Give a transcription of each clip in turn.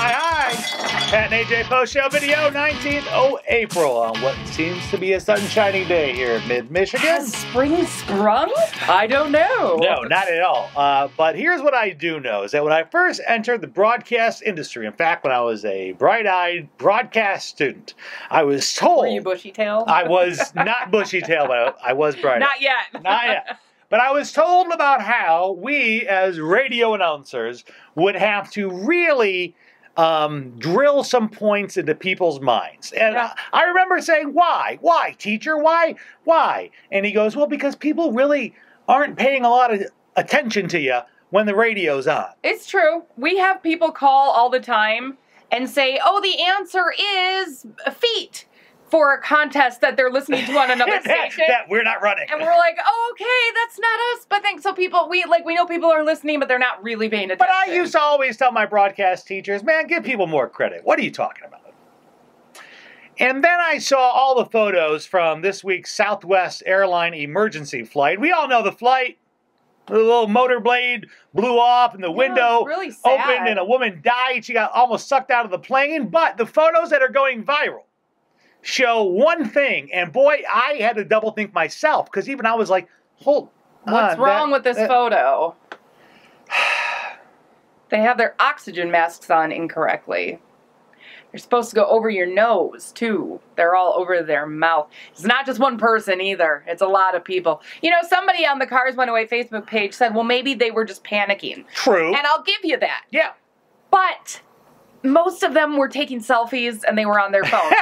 Hi. Pat and AJ Post Show video, 19th of April on what seems to be a sunshiny day here in mid-Michigan. Has spring sprung? I don't know. No, not at all. But here's what I do know, is that when I first entered the broadcast industry, in fact, when I was a bright-eyed broadcast student, I was told... Were you bushy-tailed? I was not bushy-tailed, but I was bright-eyed. Not yet. Not yet. But I was told about how we, as radio announcers, would have to really drill some points into people's minds. And Yeah. I remember saying, why? Why, teacher? Why? Why? And he goes, well, because people really aren't paying a lot of attention to you when the radio's on. It's true. We have people call all the time and say, oh, the answer is feet, for a contest that they're listening to on another station. That we're not running. And we're like, oh, okay, that's not us. But thanks, so people, we know people are listening, but they're not really paying attention. But I used to always tell my broadcast teachers, man, give people more credit. What are you talking about? And then I saw all the photos from this week's Southwest airline emergency flight. We all know the flight. The little motor blade blew off and the window really sad. opened and a woman died. She got almost sucked out of the plane. But the photos that are going viral show one thing, and boy, I had to double think myself, because even I was like, hold on. What's wrong with this photo? They have their oxygen masks on incorrectly. They're supposed to go over your nose, too. They're all over their mouth. It's not just one person, either. It's a lot of people. You know, somebody on the Cars Went Away Facebook page said, well, maybe they were just panicking. True. And I'll give you that. Yeah. But most of them were taking selfies and they were on their phone.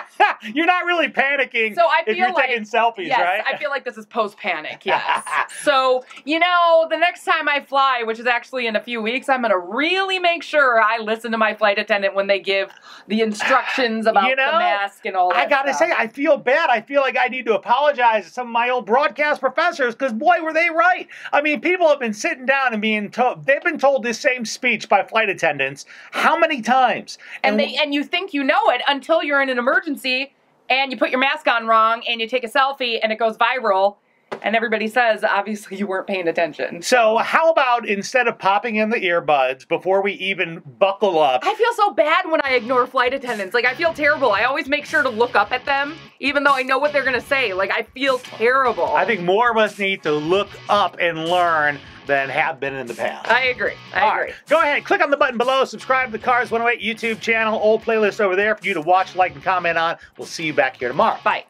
You're not really panicking So I feel if you're like, taking selfies, yes, right? I feel like this is post-panic, yes. So, you know, the next time I fly, which is actually in a few weeks, I'm going to really make sure I listen to my flight attendant when they give the instructions about the mask and all that I got to say, I feel bad. I feel like I need to apologize to some of my old broadcast professors, because boy, were they right. I mean, people have been sitting down and being told, they've been told this same speech by flight attendants how many times? And you think you know it until you're in an emergency and you put your mask on wrong and you take a selfie and it goes viral and everybody says, obviously, you weren't paying attention. So how about instead of popping in the earbuds before we even buckle up? I feel so bad when I ignore flight attendants. Like, I feel terrible. I always make sure to look up at them, even though I know what they're going to say. Like, I feel terrible. I think more of us need to look up and learn than have been in the past. I agree. I agree. Right. Go ahead, click on the button below, subscribe to the Cars 108 YouTube channel, old playlist over there for you to watch, like, and comment on. We'll see you back here tomorrow. Bye.